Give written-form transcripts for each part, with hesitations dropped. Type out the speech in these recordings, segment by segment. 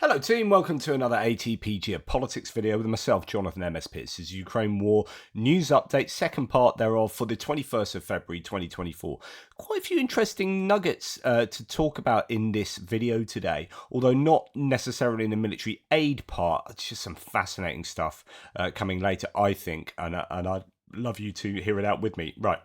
Hello team, welcome to another ATP Geopolitics video with myself, Jonathan MS Pearce. This is Ukraine War news update, second part thereof for the 21st of February 2024. Quite a few interesting nuggets to talk about in this video today, although not necessarily in the military aid part. It's just some fascinating stuff coming later, I think, and I'd love you to hear it out with me. Right.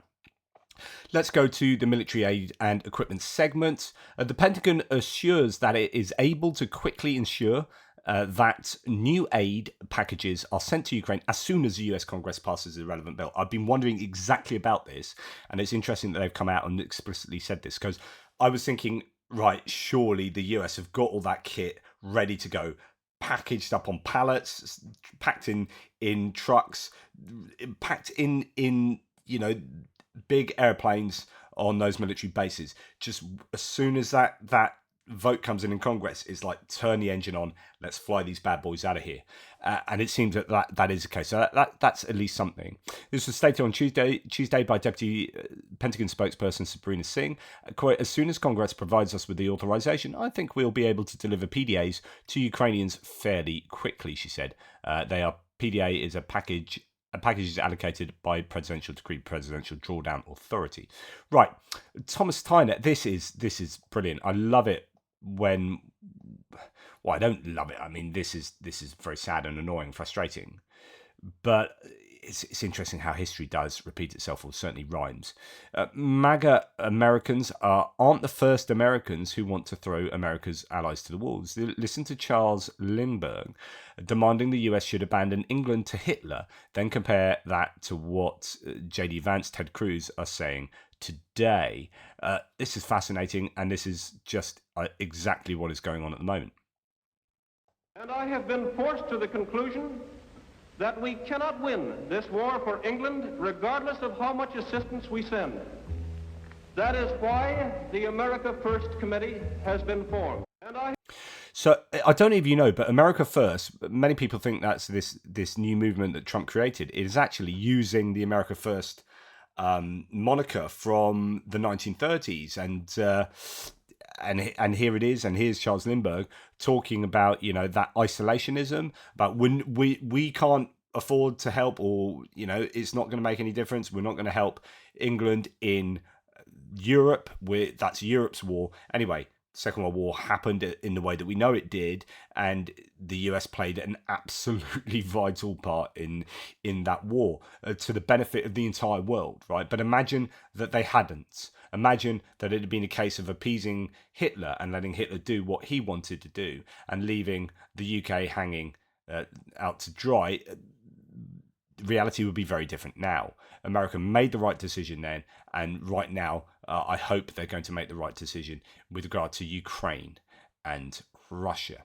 Let's go to the military aid and equipment segment. The Pentagon assures that it is able to quickly ensure that new aid packages are sent to Ukraine as soon as the US Congress passes the relevant bill. I've been wondering exactly about this, and it's interesting that they've come out and explicitly said this, because I was thinking, right, surely the US have got all that kit ready to go, packaged up on pallets, packed in trucks, packed in big airplanes on those military bases. Just as soon as that vote comes in Congress, it's like, turn the engine on, let's fly these bad boys out of here. And it seems that is the case. So that's at least something. This was stated on Tuesday by Deputy Pentagon spokesperson Sabrina Singh. Quote, as soon as Congress provides us with the authorization, I think we'll be able to deliver PDAs to Ukrainians fairly quickly, she said. PDA is a package is allocated by presidential decree, presidential drawdown authority. Right, Thomas Tyner, this is brilliant. I love it when, well, I don't love it. I mean, this is very sad and annoying, frustrating, but it's interesting how history does repeat itself, or certainly rhymes. MAGA Americans aren't the first Americans who want to throw America's allies to the wolves. Listen to Charles Lindbergh demanding the US should abandon England to Hitler, then compare that to what J.D. Vance, Ted Cruz are saying today. This is fascinating, and this is just exactly what is going on at the moment. And I have been forced to the conclusion that we cannot win this war for England regardless of how much assistance we send. That is why the America First Committee has been formed. So I don't know if you know, but America First, many people think that's this new movement that Trump created. It is actually using the America First moniker from the 1930s, and here it is, and here's Charles Lindbergh talking about that isolationism, about when we can't afford to help, or it's not going to make any difference. We're not going to help England in Europe. That's Europe's war anyway. Second World War happened in the way that we know it did, and the US played an absolutely vital part in that war to the benefit of the entire world, right? But imagine that they hadn't. Imagine that it had been a case of appeasing Hitler and letting Hitler do what he wanted to do and leaving the UK hanging out to dry. Reality would be very different now. America made the right decision then, and right now I hope they're going to make the right decision with regard to Ukraine and Russia.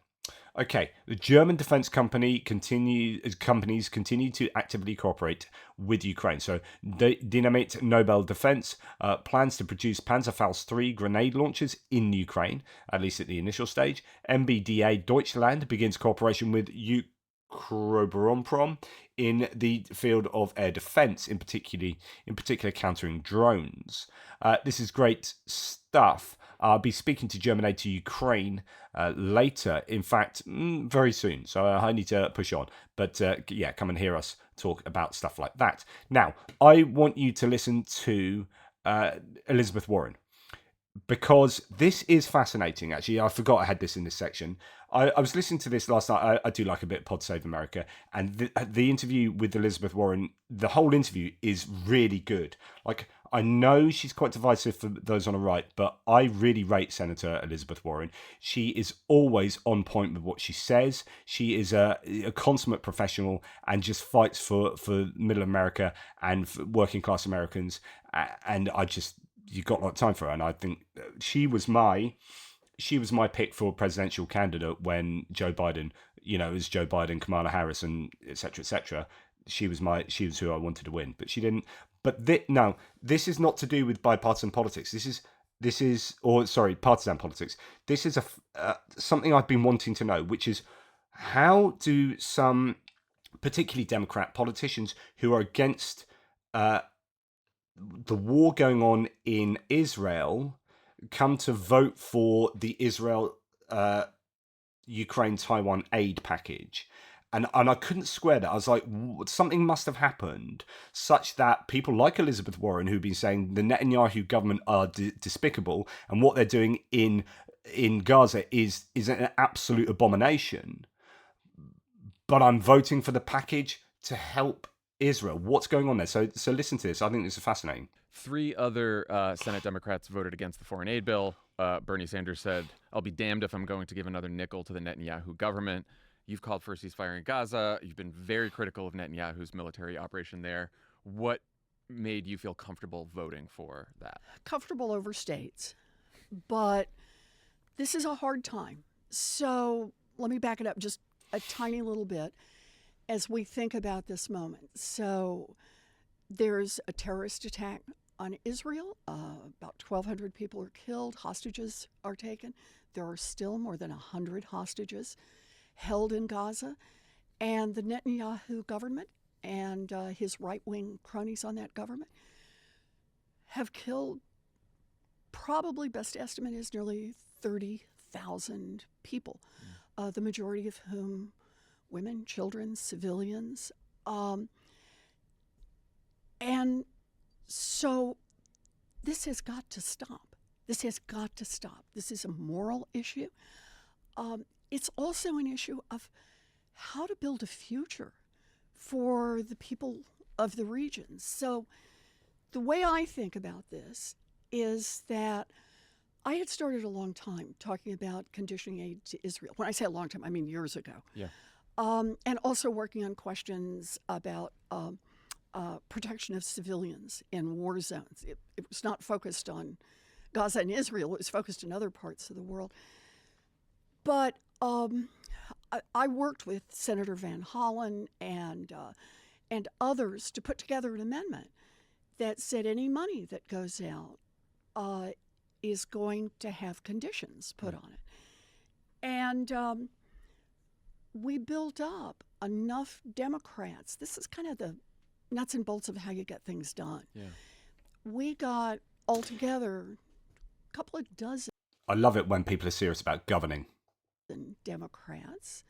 Okay, the German defense companies continue to actively cooperate with Ukraine. So, Dynamit Nobel Defense plans to produce Panzerfaust 3 grenade launchers in Ukraine, at least at the initial stage. MBDA Deutschland begins cooperation with Ukroboronprom in the field of air defense, in particular countering drones. This is great stuff. I'll be speaking to German aid to Ukraine later, in fact, very soon. So I need to push on. But yeah, come and hear us talk about stuff like that. Now, I want you to listen to Elizabeth Warren, because this is fascinating. Actually, I forgot I had this in this section. I was listening to this last night. I do like a bit of Pod Save America, and the interview with Elizabeth Warren, the whole interview is really good. Like, I know she's quite divisive for those on the right, but I really rate Senator Elizabeth Warren. She is always on point with what she says. She is a consummate professional and just fights for middle America and for working class Americans. And you've got a lot of time for her, and I think she was my pick for presidential candidate when Joe Biden, it was Joe Biden, Kamala Harris, and etc. She was who I wanted to win, but she didn't. But this is not to do with bipartisan politics. Partisan politics. This is something I've been wanting to know, which is, how do some particularly Democrat politicians who are against the war going on in Israel come to vote for the Israel Ukraine-Taiwan aid package. And I couldn't square that. I was like, something must have happened such that people like Elizabeth Warren, who've been saying the Netanyahu government are despicable and what they're doing in Gaza is an absolute abomination. But I'm voting for the package to help Israel. What's going on there? So listen to this. I think this is fascinating. 3 other Senate Democrats voted against the foreign aid bill. Bernie Sanders said, "I'll be damned if I'm going to give another nickel to the Netanyahu government." You've called for a ceasefire in Gaza. You've been very critical of Netanyahu's military operation there. What made you feel comfortable voting for that? Comfortable overstates, but this is a hard time. So let me back it up just a tiny little bit as we think about this moment. So there's a terrorist attack on Israel. About 1,200 people are killed. Hostages are taken. There are still more than 100 hostages held in Gaza. And the Netanyahu government and his right-wing cronies on that government have killed, probably best estimate is nearly 30,000 people, the majority of whom women, children, civilians. And so this has got to stop. This has got to stop. This is a moral issue. It's also an issue of how to build a future for the people of the region. So the way I think about this is that I had started a long time talking about conditioning aid to Israel. When I say a long time, I mean years ago. Yeah. And also working on questions about protection of civilians in war zones. It was not focused on Gaza and Israel. It was focused in other parts of the world. But I worked with Senator Van Hollen and others to put together an amendment that said any money that goes out is going to have conditions put on it. And we built up enough Democrats. This is kind of the nuts and bolts of how you get things done. Yeah. We got altogether a couple of dozen I love it when people are serious about governing. Democrats.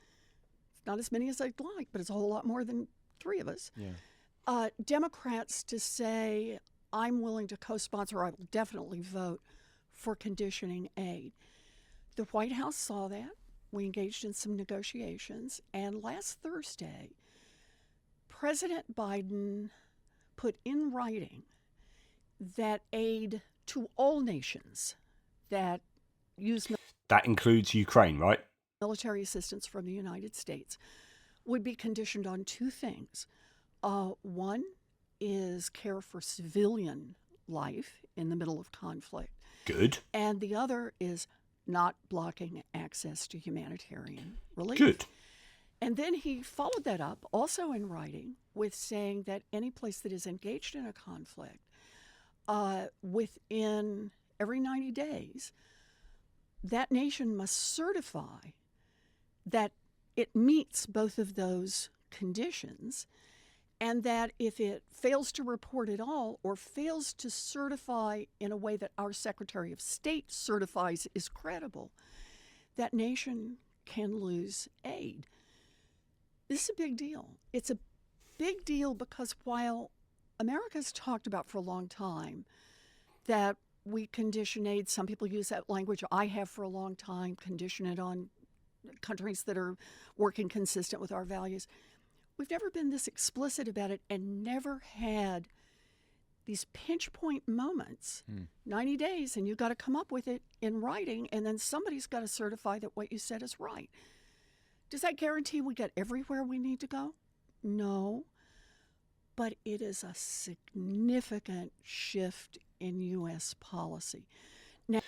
It's not as many as I'd like, but it's a whole lot more than 3 of us. Yeah. Democrats to say, I'm willing to co-sponsor, I will definitely vote for conditioning aid. The White House saw that. We engaged in some negotiations. And last Thursday, President Biden put in writing that aid to all nations that use That includes Ukraine, right? military assistance from the United States would be conditioned on 2 things. One is care for civilian life in the middle of conflict. Good. And the other is not blocking access to humanitarian relief. Good. And then he followed that up, also in writing, with saying that any place that is engaged in a conflict, within every 90 days, that nation must certify that it meets both of those conditions, and that if it fails to report at all or fails to certify in a way that our Secretary of State certifies is credible, that nation can lose aid. This is a big deal. It's a big deal because while America's talked about for a long time that we condition aid, some people use that language, I have for a long time, condition it on countries that are working consistent with our values. We've never been this explicit about it and never had these pinch point moments, 90 days, and you've got to come up with it in writing, and then somebody's got to certify that what you said is right. Does that guarantee we get everywhere we need to go? No. But it is a significant shift in U.S. policy. Now,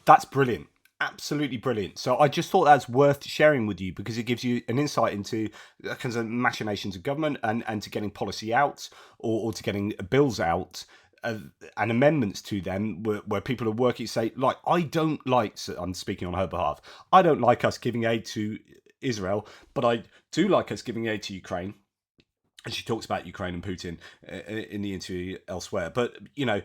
That's brilliant. Absolutely brilliant. So I just thought that's worth sharing with you because it gives you an insight into the kinds of machinations of government and to getting policy out or to getting bills out and amendments to them where people are working, say, like, I don't like, so I'm speaking on her behalf, I don't like us giving aid to Israel, but I do like us giving aid to Ukraine. And she talks about Ukraine and Putin in the interview elsewhere. But, you know,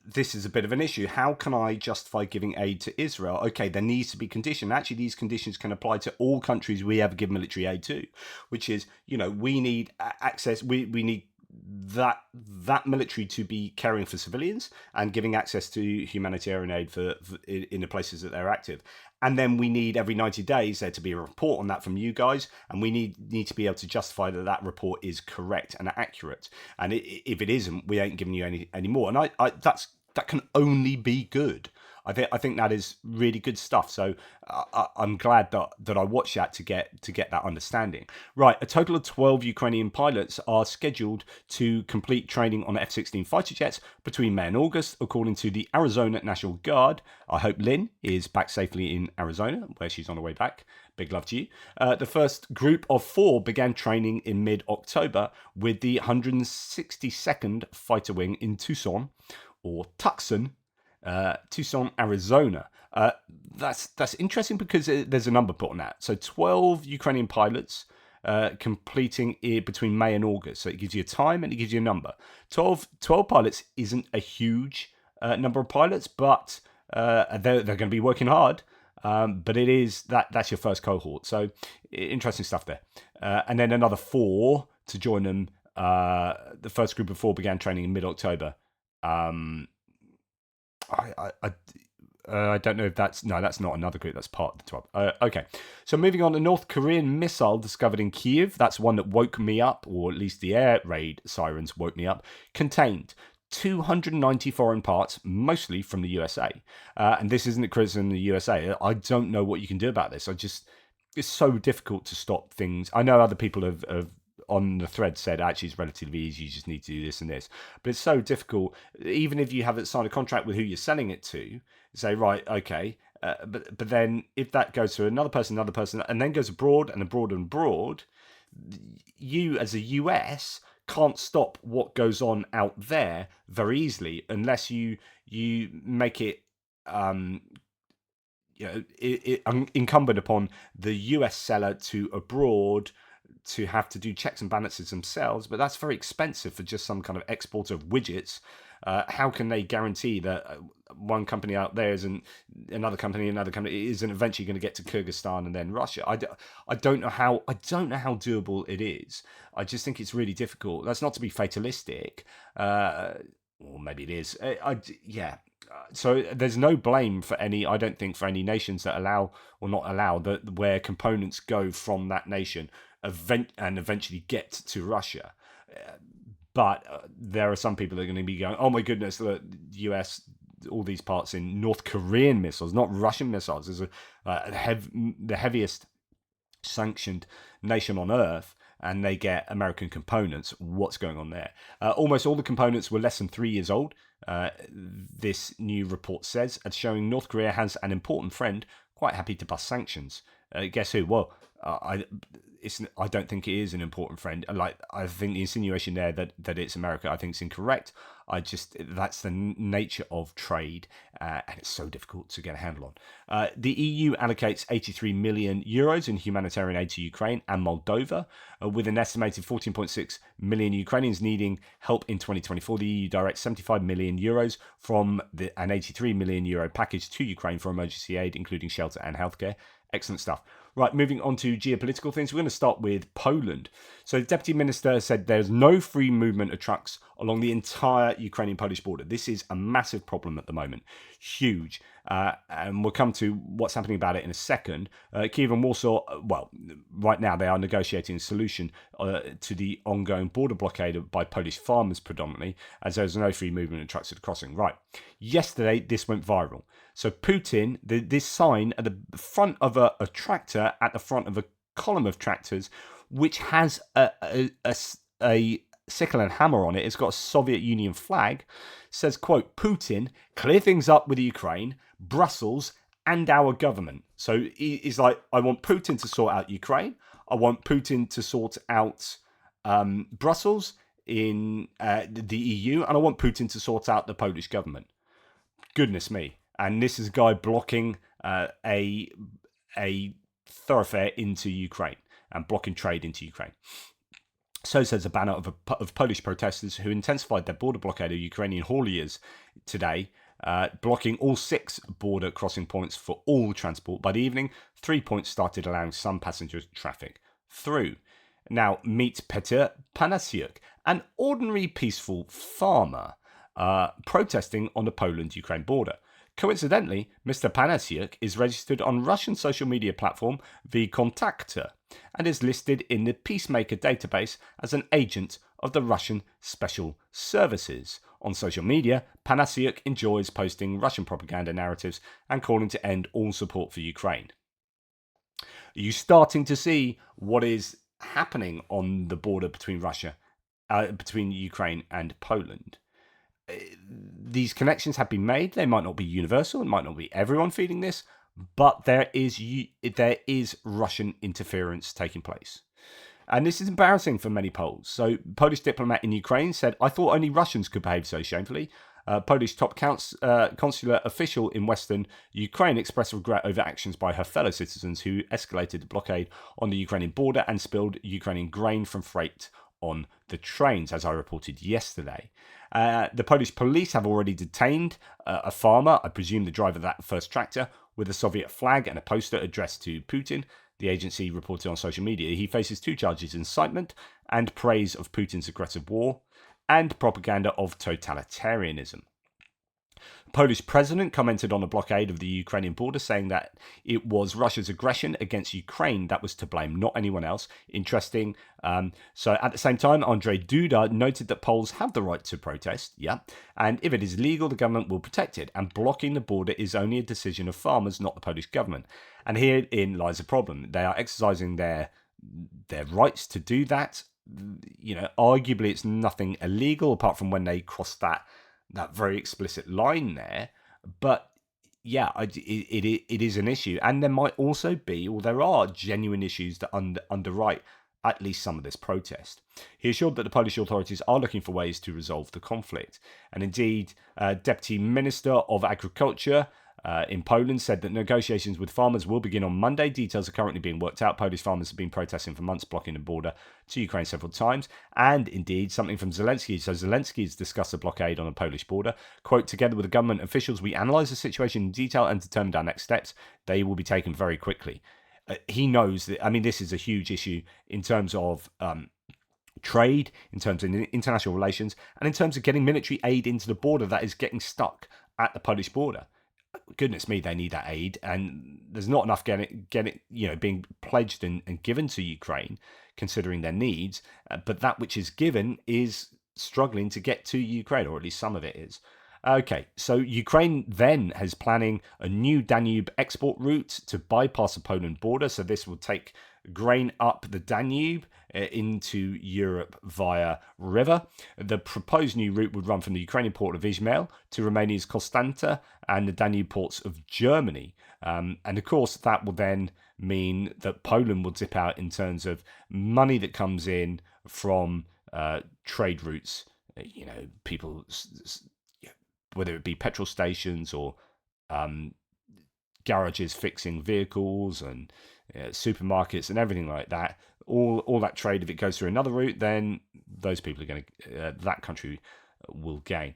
this is a bit of an issue. How can I justify giving aid to Israel? Okay, there needs to be condition. Actually, these conditions can apply to all countries we ever give military aid to, which is, we need access. We need that military to be caring for civilians and giving access to humanitarian aid for in the places that they're active. And then we need every 90 days there to be a report on that from you guys, and we need to be able to justify that report is correct and accurate. And if it isn't, we ain't giving you any more. And that can only be good. I think that is really good stuff. So I'm glad that I watched that to get that understanding. Right, a total of 12 Ukrainian pilots are scheduled to complete training on F-16 fighter jets between May and August, according to the Arizona National Guard. I hope Lynn is back safely in Arizona, where she's on her way back. Big love to you. The first group of 4 began training in mid-October with the 162nd Fighter Wing in Tucson, Tucson, Arizona. That's interesting because there's a number put on that. So 12 Ukrainian pilots completing it between May and August. So it gives you a time and it gives you a number. 12 pilots isn't a huge number of pilots, but they're going to be working hard. But it is that's your first cohort. So interesting stuff there. And then another 4 to join them. The first group of 4 began training in mid-October. I don't know if that's not another group. That's part of the 12. Okay, so moving on, the North Korean missile discovered in Kyiv, that's one that woke me up, or at least the air raid sirens woke me up, contained 290 foreign parts, mostly from the USA. And this isn't a criticism of the USA. I don't know what you can do about this. It's so difficult to stop things. I know other people have on the thread said actually it's relatively easy, you just need to do this and this, but it's so difficult. Even if you haven't signed a contract with who you're selling it to, say right, okay, but then if that goes to another person, and then goes abroad and abroad, you as a US can't stop what goes on out there very easily unless you make it incumbent upon the US seller to abroad to have to do checks and balances themselves, but that's very expensive for just some kind of export of widgets. How can they guarantee that one company out there isn't another company isn't eventually going to get to Kyrgyzstan and then Russia? I don't know how doable it is. I just think it's really difficult. That's not to be fatalistic, or maybe it is. So there's no blame for any. I don't think for any nations that allow or not allow that where components go from that nation and eventually get to Russia. But there are some people that are going to be going, oh my goodness, the US, all these parts in North Korean missiles, not Russian missiles. There's the heaviest sanctioned nation on earth, and they get American components. What's going on there? Almost all the components were less than 3 years old. This new report says, as showing North Korea has an important friend quite happy to bust sanctions. Guess who? Well, I don't think it is an important friend. I think the insinuation there that it's America, I think is incorrect. That's the nature of trade, and it's so difficult to get a handle on. The EU allocates 83 million euros in humanitarian aid to Ukraine and Moldova, with an estimated 14.6 million Ukrainians needing help in 2024. The EU directs 75 million euros from an 83 million euro package to Ukraine for emergency aid, including shelter and healthcare. Excellent stuff. Right, moving on to geopolitical things. We're going to start with Poland. So the Deputy Minister said there's no free movement of trucks along the entire Ukrainian-Polish border. This is a massive problem at the moment. Huge. And we'll come to what's happening about it in a second. Kyiv and Warsaw, well, right now they are negotiating a solution to the ongoing border blockade by Polish farmers predominantly, as there's no free movement of trucks at the crossing. Right. Yesterday, this went viral. So Putin, this sign at the front of a tractor, at the front of a column of tractors, which has a sickle and hammer on it. It's got a Soviet Union flag. Says, quote, Putin, clear things up with Ukraine, Brussels, and our government. So he's like, I want Putin to sort out Ukraine. I want Putin to sort out Brussels in the EU. And I want Putin to sort out the Polish government. Goodness me. And this is a guy blocking a thoroughfare into Ukraine and blocking trade into Ukraine. So says a banner of Polish protesters who intensified their border blockade of Ukrainian hauliers today, blocking all 6 border crossing points for all transport. By the evening, 3 points started allowing some passenger traffic through. Now, meet Petr Panasiuk, an ordinary peaceful farmer protesting on the Poland-Ukraine border. Coincidentally, Mr. Panasiuk is registered on Russian social media platform VKontakte and is listed in the Peacemaker database as an agent of the Russian Special Services. On social media, Panasiuk enjoys posting Russian propaganda narratives and calling to end all support for Ukraine. Are you starting to see what is happening on the border between between Ukraine and Poland? These connections have been made. They might not be universal. It might not be everyone feeling this, but there is Russian interference taking place. And this is embarrassing for many Poles. So, Polish diplomat in Ukraine said, "I thought only Russians could behave so shamefully." Polish top consular official in Western Ukraine expressed regret over actions by her fellow citizens who escalated the blockade on the Ukrainian border and spilled Ukrainian grain from freight on the trains, as I reported yesterday. The Polish police have already detained a farmer, I presume the driver of that first tractor, with a Soviet flag and a poster addressed to Putin. The agency reported on social media. He faces 2 charges: incitement and praise of Putin's aggressive war, and propaganda of totalitarianism. The Polish president commented on the blockade of the Ukrainian border, saying that it was Russia's aggression against Ukraine that was to blame, not anyone else. Interesting. So at the same time, Andrzej Duda noted that Poles have the right to protest, and if it is legal, the government will protect it, and blocking the border is only a decision of farmers, not the Polish government. And herein lies the problem. They are exercising their rights to do that. Arguably it's nothing illegal apart from when they cross that very explicit line there, but it is an issue, and there might also be, or there are genuine issues that underwrite at least some of this protest. He assured that the Polish authorities are looking for ways to resolve the conflict, and indeed, Deputy Minister of Agriculture in Poland said that negotiations with farmers will begin on Monday. Details are currently being worked out. Polish farmers have been protesting for months, blocking the border to Ukraine several times. And indeed, something from Zelensky. So Zelensky has discussed a blockade on the Polish border. Quote, "Together with the government officials, we analyse the situation in detail and determined our next steps. They will be taken very quickly." He knows that, this is a huge issue in terms of trade, in terms of international relations, and in terms of getting military aid into the border that is getting stuck at the Polish border. Goodness me, they need that aid, and there's not enough being pledged and given to Ukraine, considering their needs. But that which is given is struggling to get to Ukraine, or at least some of it is. Okay, so Ukraine then is planning a new Danube export route to bypass the Poland border. So this will take grain up the Danube into Europe via river. The proposed new route would run from the Ukrainian port of Izmail to Romania's Constanta and the Danube ports of Germany. And of course, that will then mean that Poland will dip out in terms of money that comes in from trade routes. People, whether it be petrol stations or garages fixing vehicles and supermarkets and everything like that. All that trade, if it goes through another route, then those people are going to, that country will gain.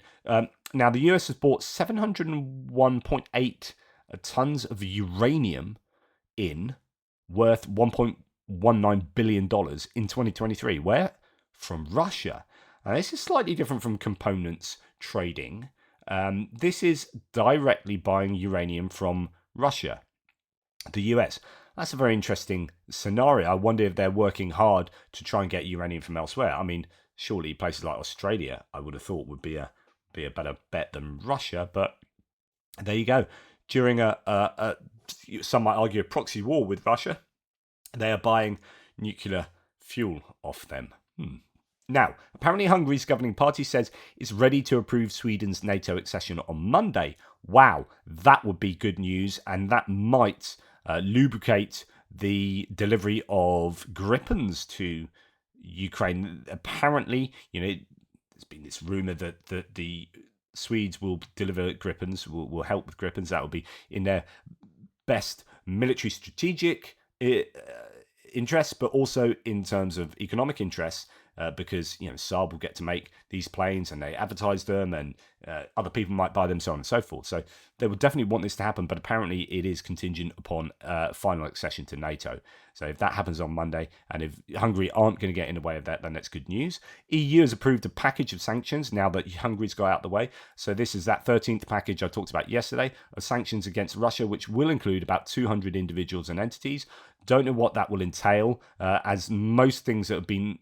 Now, the US has bought 701.8 tons of uranium worth $1.19 billion in 2023. Where? From Russia. Now, this is slightly different from components trading. This is directly buying uranium from Russia, the US. That's a very interesting scenario. I wonder if they're working hard to try and get uranium from elsewhere. Surely places like Australia, I would have thought, would be a better bet than Russia. But there you go. During some might argue, a proxy war with Russia, they are buying nuclear fuel off them. Now, apparently Hungary's governing party says it's ready to approve Sweden's NATO accession on Monday. Wow, that would be good news, and that might lubricate the delivery of Gripens to Ukraine. Apparently, there's been this rumour that the Swedes will deliver Gripens, will help with Gripens. That will be in their best military strategic interests, but also in terms of economic interests. because Saab will get to make these planes and they advertise them, and other people might buy them, so on and so forth. So they would definitely want this to happen, but apparently it is contingent upon final accession to NATO. So if that happens on Monday, and if Hungary aren't going to get in the way of that, then that's good news. EU has approved a package of sanctions now that Hungary's got out of the way. So this is that 13th package I talked about yesterday of sanctions against Russia, which will include about 200 individuals and entities. Don't know what that will entail, as most things that have been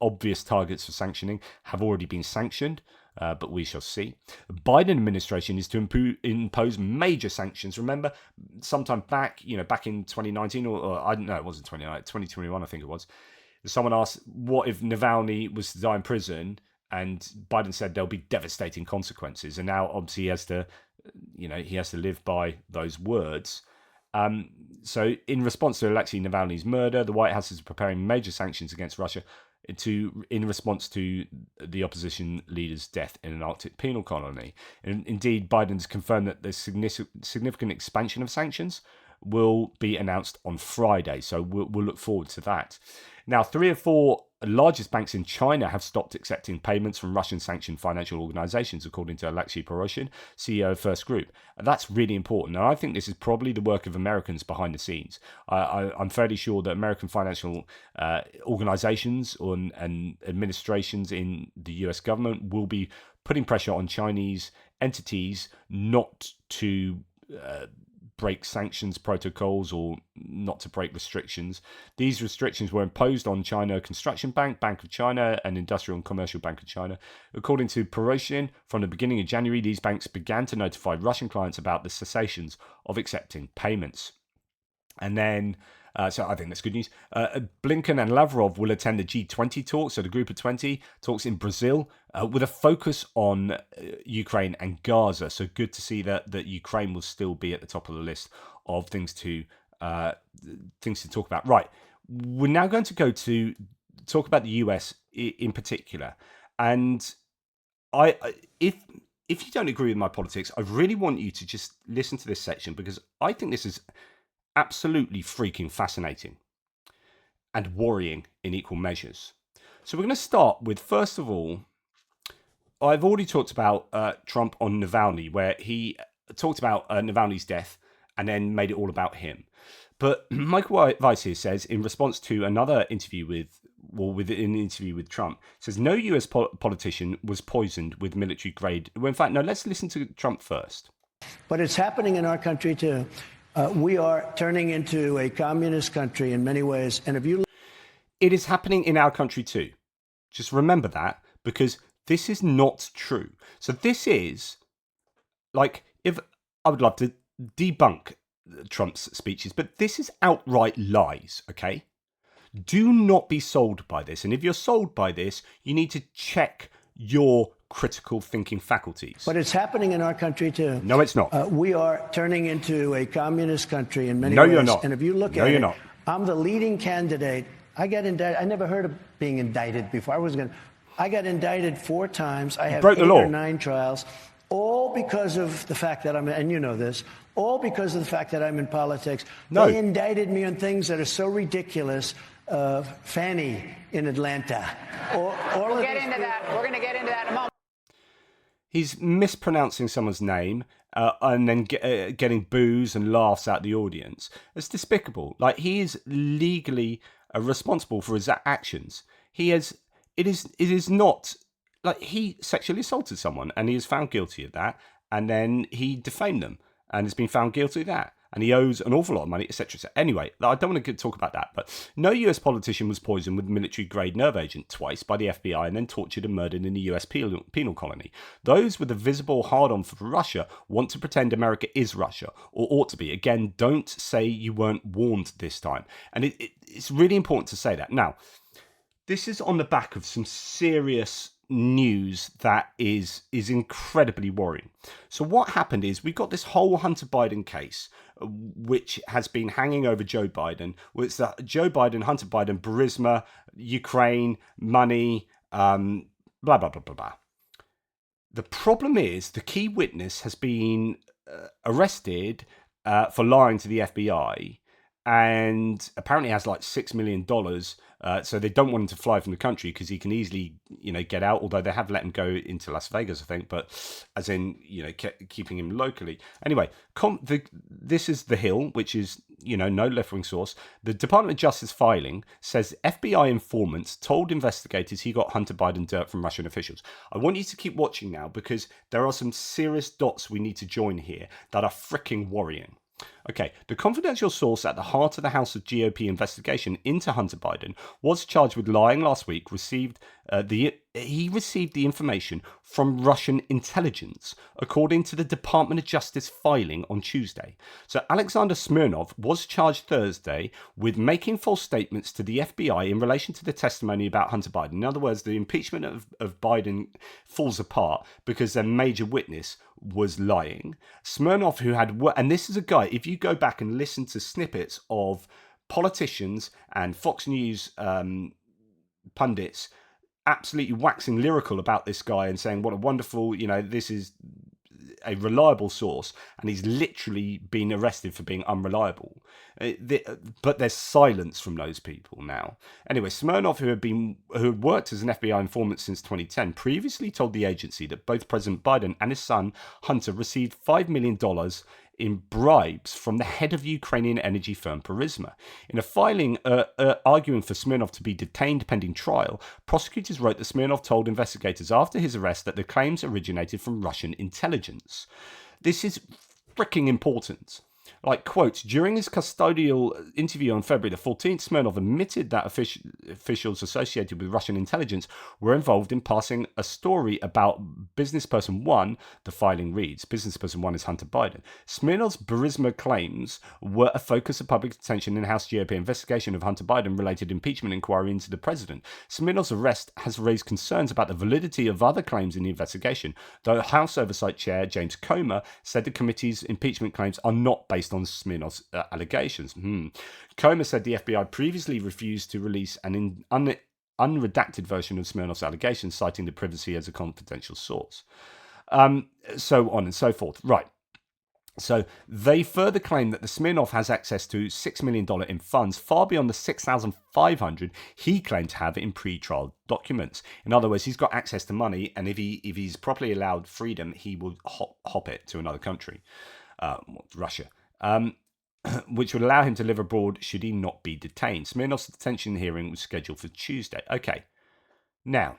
obvious targets for sanctioning have already been sanctioned. But we shall see. The Biden administration is to impose major sanctions. Remember, sometime back, back in 2019, or I don't know, it wasn't 2019, 2021, I think it was. Someone asked, what if Navalny was to die in prison? And Biden said there'll be devastating consequences. And now, obviously, he has to live by those words. So in response to Alexei Navalny's murder, the White House is preparing major sanctions against Russia in response to the opposition leader's death in an Arctic penal colony. And indeed, Biden's confirmed that the significant expansion of sanctions will be announced on Friday. So we'll look forward to that. Now, 3 or 4 largest banks in China have stopped accepting payments from Russian-sanctioned financial organizations, according to Alexei Poroshin, CEO of First Group. That's really important. And I think this is probably the work of Americans behind the scenes. I'm fairly sure that American financial organizations and administrations in the US government will be putting pressure on Chinese entities not to break sanctions protocols or not to break restrictions. These restrictions were imposed on China Construction Bank, Bank of China, and Industrial and Commercial Bank of China. According to Poroshin, from the beginning of January, these banks began to notify Russian clients about the cessations of accepting payments. And then, so I think that's good news. Blinken and Lavrov will attend the G20 talks, so the Group of 20 talks in Brazil, with a focus on Ukraine and Gaza. So good to see that Ukraine will still be at the top of the list of things to talk about. Right, we're now going to go to talk about the US in particular, and if you don't agree with my politics, I really want you to just listen to this section, because I think this is absolutely freaking fascinating and worrying in equal measures. So we're going to start with, first of all, I've already talked about Trump on Navalny, where he talked about Navalny's death and then made it all about him. But Michael Weiss here says, in response to another interview within an interview with Trump, says no US politician was poisoned with military grade. Well, in fact, no, let's listen to Trump first. But it's happening in our country too. We are turning into a communist country in many ways. And if you... It is happening in our country too. Just remember that, because this is not true. So this is, like, if I would love to debunk Trump's speeches, but this is outright lies, okay? Do not be sold by this. And if you're sold by this, you need to check your critical thinking faculties. But it's happening in our country too. No, it's not. We are turning into a communist country in many ways. No, you're not. And if you look at it, not. I'm the leading candidate. I got indicted. I never heard of being indicted before. I got indicted 4 times. I have 8 or 9 trials, all because of the fact that and you know this, all because of the fact that I'm in politics. No. They indicted me on things that are so ridiculous. Fanny in Atlanta. We'll get into that. We're going to get into that in a moment. He's mispronouncing someone's name and then getting boos and laughs out the audience. It's despicable. Like, he is legally responsible for his actions. It is not, like, he sexually assaulted someone and he is found guilty of that, and then he defamed them and has been found guilty of that. And he owes an awful lot of money, etc. Anyway, I don't want to talk about that, but no US politician was poisoned with military-grade nerve agent twice by the FBI and then tortured and murdered in a US penal colony. Those with a visible hard-on for Russia want to pretend America is Russia, or ought to be. Again, don't say you weren't warned this time. And it's really important to say that. Now, this is on the back of some serious news that is incredibly worrying. So what happened is we got this whole Hunter Biden case, which has been hanging over Joe Biden. It's the Joe Biden, Hunter Biden, Burisma, Ukraine, money, blah, blah, blah, blah, blah. The problem is the key witness has been arrested for lying to the FBI, and apparently has like $6 million. So they don't want him to fly from the country because he can easily, get out. Although they have let him go into Las Vegas, I think, but as in, keeping him locally. Anyway, this is The Hill, which is, no left-wing source. The Department of Justice filing says FBI informants told investigators he got Hunter Biden dirt from Russian officials. I want you to keep watching now because there are some serious dots we need to join here that are freaking worrying. Okay, the confidential source at the heart of the House of GOP investigation into Hunter Biden was charged with lying last week. He received the information from Russian intelligence, according to the Department of Justice filing on Tuesday. So Alexander Smirnov was charged Thursday with making false statements to the FBI in relation to the testimony about Hunter Biden. In other words, the impeachment of Biden falls apart because their major witness was lying. Smirnov, who had, and this is a guy, if you go back and listen to snippets of politicians and Fox News pundits absolutely waxing lyrical about this guy and saying what a wonderful, this is a reliable source, and he's literally been arrested for being unreliable. But there's silence from those people now. Anyway, Smirnov, who had worked as an FBI informant since 2010, previously told the agency that both President Biden and his son Hunter received $5 million in bribes from the head of Ukrainian energy firm Burisma. In a filing arguing for Smirnov to be detained pending trial, prosecutors wrote that Smirnov told investigators after his arrest that the claims originated from Russian intelligence. This is freaking important. Like, quote, during his custodial interview on February the 14th, Smirnov admitted that officials associated with Russian intelligence were involved in passing a story about businessperson one, the filing reads. Businessperson one is Hunter Biden. Smirnov's Burisma claims were a focus of public attention in House GOP investigation of Hunter Biden-related impeachment inquiry into the president. Smirnov's arrest has raised concerns about the validity of other claims in the investigation, though House Oversight Chair James Comer said the committee's impeachment claims are not based on Smirnov's allegations. Comer said the FBI previously refused to release an unredacted version of Smirnov's allegations, citing the privacy as a confidential source. So on and so forth. Right. So they further claim that the Smirnov has access to $6 million in funds, far beyond the $6,500 he claimed to have in pre-trial documents. In other words, he's got access to money, and if he's properly allowed freedom, he will hop it to another country, Russia. Which would allow him to live abroad should he not be detained. Smirnov's detention hearing was scheduled for Tuesday. Okay, now,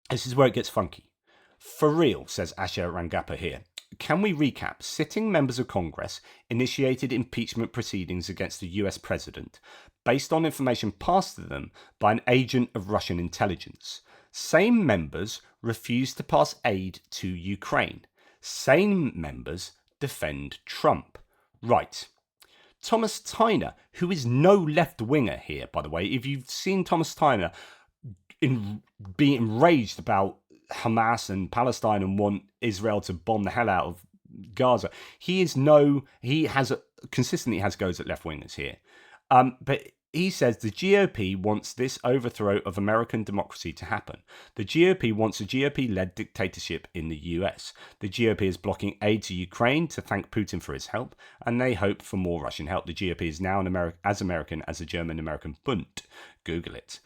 this is where it gets funky. For real, says Asher Rangappa here. Can we recap? Sitting members of Congress initiated impeachment proceedings against the US president based on information passed to them by an agent of Russian intelligence. Same members refused to pass aid to Ukraine. Same members defend Trump. Right. Thomas Tyner, who is no left-winger here, by the way. If you've seen Thomas Tyner be enraged about Hamas and Palestine and want Israel to bomb the hell out of Gaza, consistently has goes at left-wingers here. But he says the GOP wants this overthrow of American democracy to happen. The GOP wants a GOP-led dictatorship in the US. The GOP is blocking aid to Ukraine to thank Putin for his help, and they hope for more Russian help. The GOP is now as American as the German-American Bund. Google it.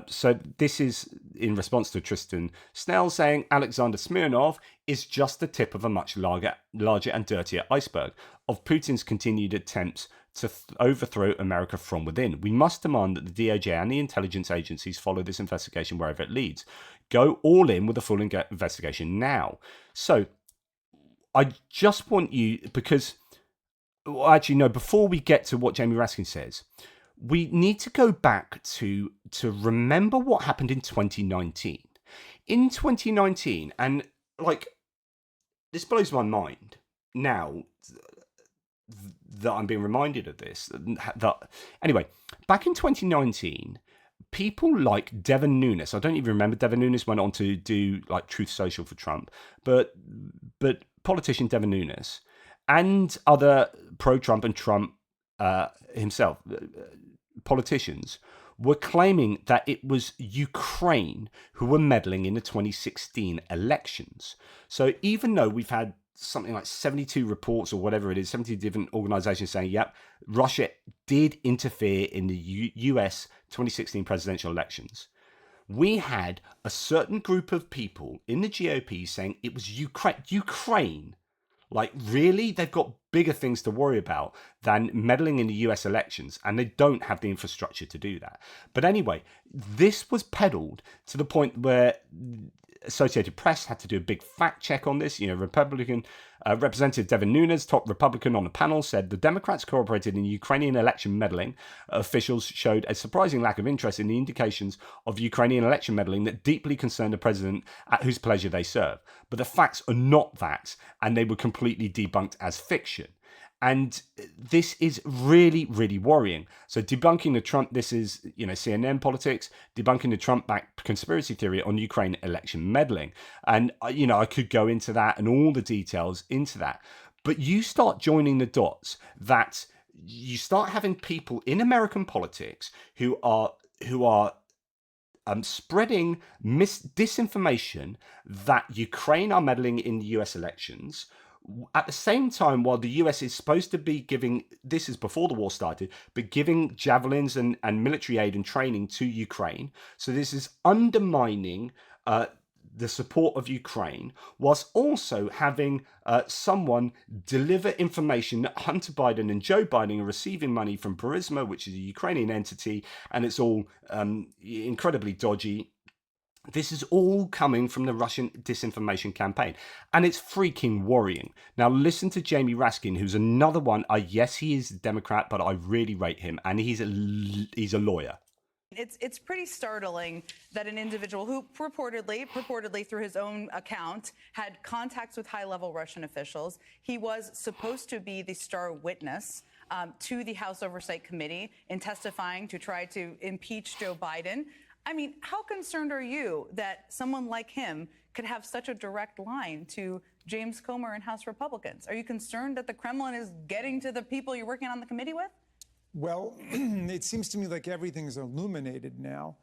So this is in response to Tristan Snell saying Alexander Smirnov is just the tip of a much larger and dirtier iceberg of Putin's continued attempts to overthrow America from within. We must demand that the DOJ and the intelligence agencies follow this investigation wherever it leads. Go all in with a full investigation now. So I just want you, because, actually, no, before we get to what Jamie Raskin says, we need to go back to remember what happened in 2019. In 2019, and like, this blows my mind now that I'm being reminded of this. Anyway, back in 2019, people like Devin Nunes, I don't even remember, Devin Nunes went on to do like Truth Social for Trump, but politician Devin Nunes and other pro-Trump and Trump himself, politicians, were claiming that it was Ukraine who were meddling in the 2016 elections. So even though we've had something like 72 reports or whatever it is, 70 different organizations saying, yep, Russia did interfere in the US 2016 presidential elections. We had a certain group of people in the GOP saying it was Ukraine. Like, really? They've got bigger things to worry about than meddling in the US elections, and they don't have the infrastructure to do that. But anyway, this was peddled to the point where Associated Press had to do a big fact check on this. Republican Representative Devin Nunes, top Republican on the panel, said the Democrats cooperated in Ukrainian election meddling. Officials showed a surprising lack of interest in the indications of Ukrainian election meddling that deeply concerned the president at whose pleasure they serve. But the facts are not that, and they were completely debunked as fiction. And this is really, really worrying. So debunking the Trump, this is, CNN politics, debunking the Trump-backed conspiracy theory on Ukraine election meddling. And, I could go into that and all the details into that. But you start joining the dots that you start having people in American politics who are spreading disinformation that Ukraine are meddling in the US elections. At the same time, while the US is supposed to be giving, this is before the war started, but giving javelins and military aid and training to Ukraine. So this is undermining the support of Ukraine, whilst also having someone deliver information that Hunter Biden and Joe Biden are receiving money from Burisma, which is a Ukrainian entity, and it's all incredibly dodgy. This is all coming from the Russian disinformation campaign, and it's freaking worrying. Now, listen to Jamie Raskin, who's another one. Yes, he is a Democrat, but I really rate him, and he's a lawyer. It's pretty startling that an individual who purportedly through his own account had contacts with high-level Russian officials. He was supposed to be the star witness to the House Oversight Committee in testifying to try to impeach Joe Biden. I mean, how concerned are you that someone like him could have such a direct line to James Comer and House Republicans? Are you concerned that the Kremlin is getting to the people you're working on the committee with? Well, it seems to me like everything's illuminated now.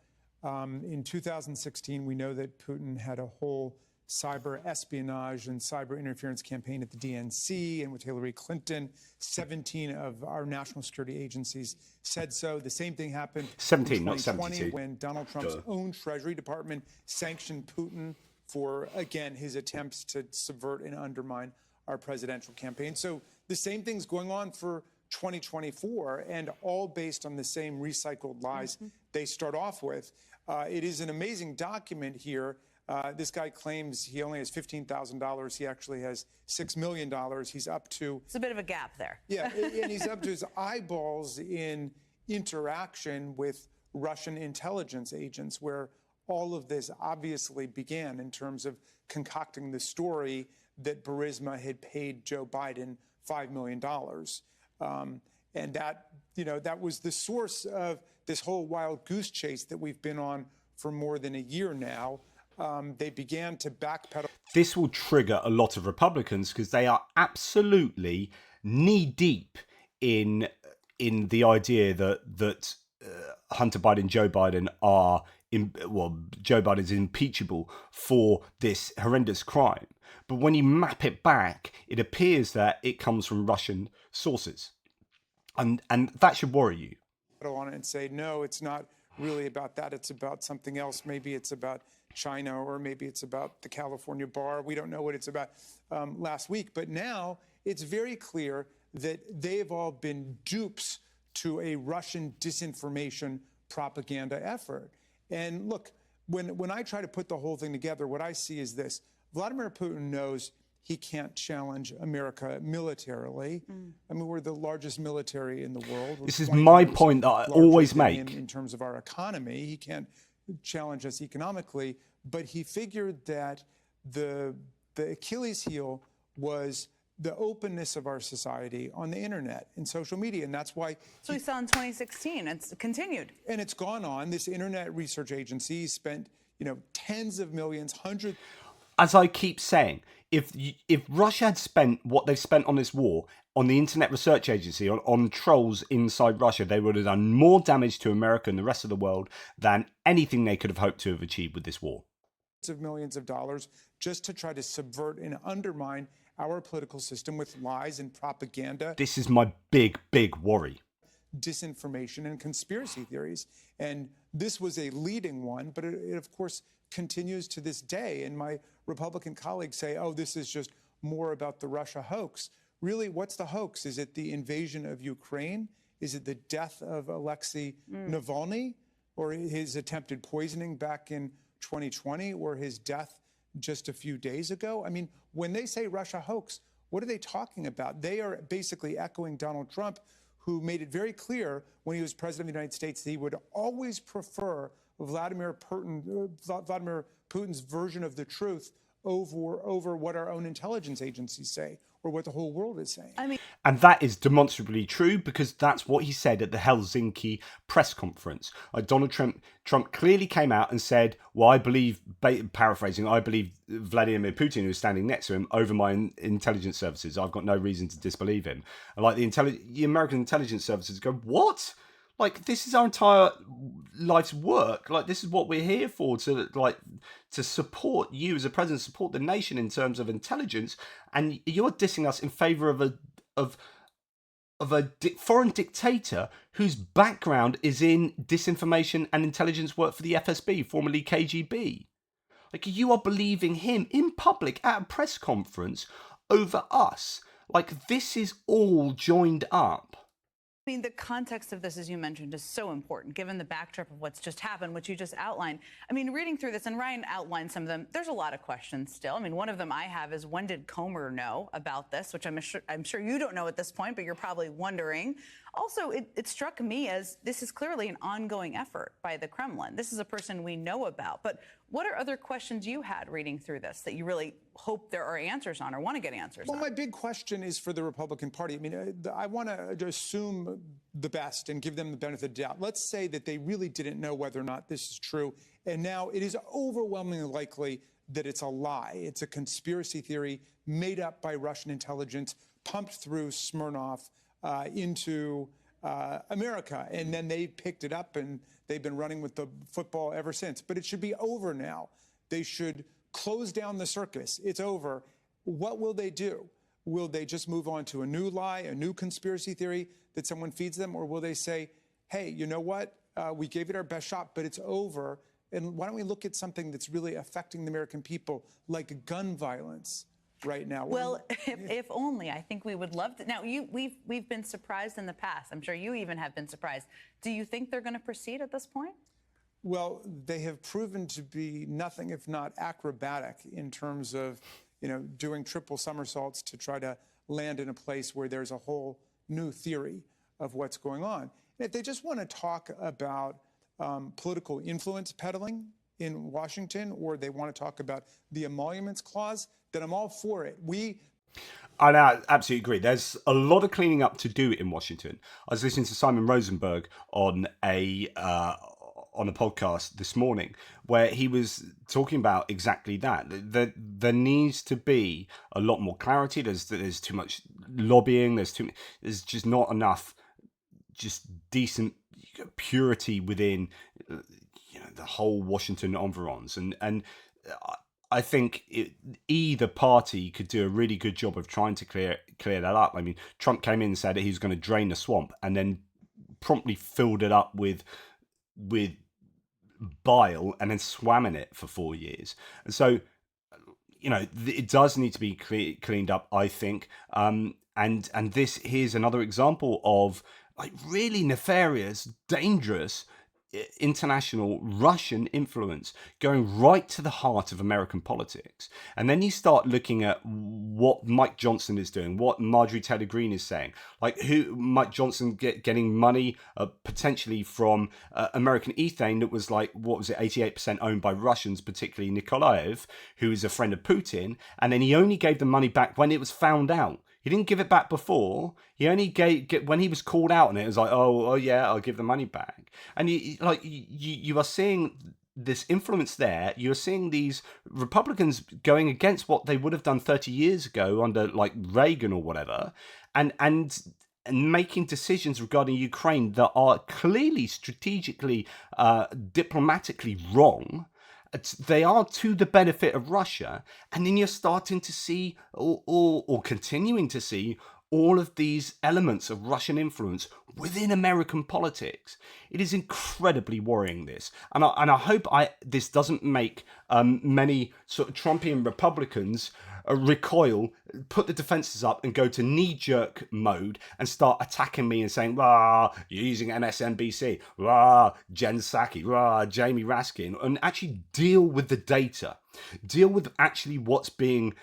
In 2016, we know that Putin had a whole cyber espionage and cyber interference campaign at the DNC and with Hillary Clinton. 17 of our national security agencies said so. The same thing happened 17, in not 2020 72. when Donald Trump's own Treasury Department sanctioned Putin for, again, his attempts to subvert and undermine our presidential campaign. So the same thing's going on for 2024, and all based on the same recycled lies they start off with. It is an amazing document here. This guy claims he only has $15,000. He actually has $6 million. He's up to... It's a bit of a gap there. Yeah, and he's up to his eyeballs in interaction with Russian intelligence agents, where all of this obviously began in terms of concocting the story that Burisma had paid Joe Biden $5 million. And that, that was the source of this whole wild goose chase that we've been on for more than a year now. They began to backpedal. This will trigger a lot of Republicans because they are absolutely knee deep in the idea that Hunter Biden, Joe Biden are Joe Biden is impeachable for this horrendous crime. But when you map it back, it appears that it comes from Russian sources, and that should worry you. On it and say, no, it's not really about that. It's about something else. Maybe it's about China, or maybe it's about the California bar. We don't know what it's about last week. But now it's very clear that they've all been dupes to a Russian disinformation propaganda effort. And look, when I try to put the whole thing together, what I see is this. Vladimir Putin knows he can't challenge America militarily. I mean, we're the largest military in the world. This is my point that I always make. In terms of our economy, he can't challenge us economically, but he figured that the Achilles heel was the openness of our society on the internet and social media, and that's why... So we saw in 2016, it's continued. And it's gone on. This internet research agency spent, tens of millions, hundreds... As I keep saying, if Russia had spent what they've spent on this war on the Internet Research Agency, on trolls inside Russia, they would have done more damage to America and the rest of the world than anything they could have hoped to have achieved with this war. Of millions of dollars just to try to subvert and undermine our political system with lies and propaganda. This is my big worry. Disinformation and conspiracy theories. And this was a leading one, but it of course continues to this day. And my Republican colleagues say, oh, this is just more about the Russia hoax. Really, what's the hoax? Is it the invasion of Ukraine? Is it the death of Alexei Navalny, or his attempted poisoning back in 2020, or his death just a few days ago? I mean, when they say Russia hoax, what are they talking about? They are basically echoing Donald Trump, who made it very clear when he was president of the United States that he would always prefer Vladimir Putin's version of the truth over what our own intelligence agencies say or what the whole world is saying. And that is demonstrably true, because that's what he said at the Helsinki press conference. Donald Trump clearly came out and said, well, I believe, paraphrasing, I believe Vladimir Putin, who is standing next to him, over my intelligence services. I've got no reason to disbelieve him. And like the American intelligence services go, what? Like, this is our entire life's work. Like, this is what we're here for, to support you as a president, support the nation in terms of intelligence. And you're dissing us in favor of a foreign dictator whose background is in disinformation and intelligence work for the FSB, formerly KGB. Like, you are believing him in public at a press conference over us. Like, this is all joined up. I mean, the context of this, as you mentioned, is so important, given the backdrop of what's just happened, which you just outlined. I mean, reading through this, and Ryan outlined some of them, there's a lot of questions still. I mean, one of them I have is, when did Comer know about this? Which I'm sure you don't know at this point, but you're probably wondering. Also, it struck me as this is clearly an ongoing effort by the Kremlin. This is a person we know about. But what are other questions you had reading through this that you really hope there are answers on or want to get answers on? Well, my big question is for the Republican Party. I mean, I want to assume the best and give them the benefit of the doubt. Let's say that they really didn't know whether or not this is true. And now it is overwhelmingly likely that it's a lie. It's a conspiracy theory made up by Russian intelligence, pumped through Smirnov into America. And then they picked it up and they've been running with the football ever since. But it should be over now. They should close down the circus. It's over. What will they do? Will they just move on to a new lie, a new conspiracy theory that someone feeds them? Or will they say, hey, you know what? We gave it our best shot, but it's over. And why don't we look at something that's really affecting the American people, like gun violence right now? Well, if only. I think we would love to. Now, we've been surprised in the past. I'm sure you even have been surprised. Do you think they're going to proceed at this point? Well, they have proven to be nothing if not acrobatic in terms of, doing triple somersaults to try to land in a place where there's a whole new theory of what's going on. And if they just want to talk about political influence peddling in Washington, or they want to talk about the emoluments clause, then I'm all for it. I absolutely agree. There's a lot of cleaning up to do in Washington. I was listening to Simon Rosenberg on a podcast this morning where he was talking about exactly that. There needs to be a lot more clarity. There's too much lobbying. There's just not enough just decent purity within the whole Washington environs. And I think either party could do a really good job of trying to clear that up. I mean, Trump came in and said that he was going to drain the swamp, and then promptly filled it up with bile and then swam in it for 4 years. And so, it does need to be cleaned up, I think. And this here's another example of like really nefarious, dangerous international Russian influence going right to the heart of American politics. And then you start looking at what Mike Johnson is doing, what Marjorie Taylor Greene is saying, like who Mike Johnson getting money potentially from American ethane that was like, 88% owned by Russians, particularly Nikolaev, who is a friend of Putin. And then he only gave the money back when it was found out. He didn't give it back before. He only gave when he was called out, and it was like, oh yeah, I'll give the money back. And you are seeing this influence there. You're seeing these Republicans going against what they would have done 30 years ago under like Reagan or whatever, and making decisions regarding Ukraine that are clearly strategically, diplomatically wrong. They are to the benefit of Russia, and then you're starting to see, or continuing to see, all of these elements of Russian influence within American politics. It is incredibly worrying, this, and I hope this doesn't make many sort of Trumpian Republicans recoil, put the defenses up, and go to knee-jerk mode and start attacking me and saying, "Rah, you're using MSNBC, rah, Jen Psaki, rah, Jamie Raskin," and actually deal with the data. Deal with actually what's being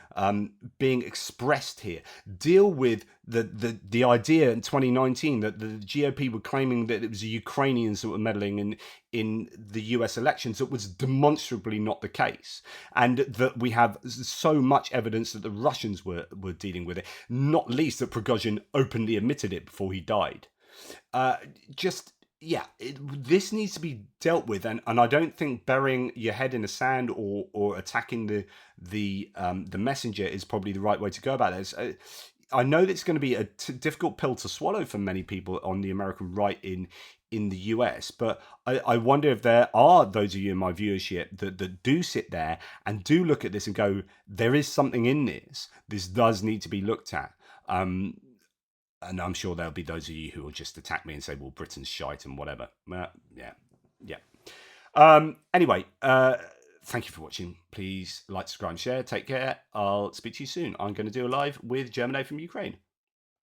expressed here. Deal with the idea in 2019 that the GOP were claiming that it was the Ukrainians that were meddling in the US elections. That was demonstrably not the case, and that we have so much evidence that the Russians were dealing with it. Not least that Prigozhin openly admitted it before he died. This needs to be dealt with, and I don't think burying your head in the sand or attacking the messenger is probably the right way to go about this. I know that it's going to be a difficult pill to swallow for many people on the American right in the US, but I wonder if there are those of you in my viewership that do sit there and do look at this and go, there is something in this. This does need to be looked at. And I'm sure there'll be those of you who will just attack me and say, well, Britain's shite and whatever. Yeah. Anyway, thank you for watching. Please like, subscribe, and share. Take care. I'll speak to you soon. I'm going to do a live with Germany from Ukraine.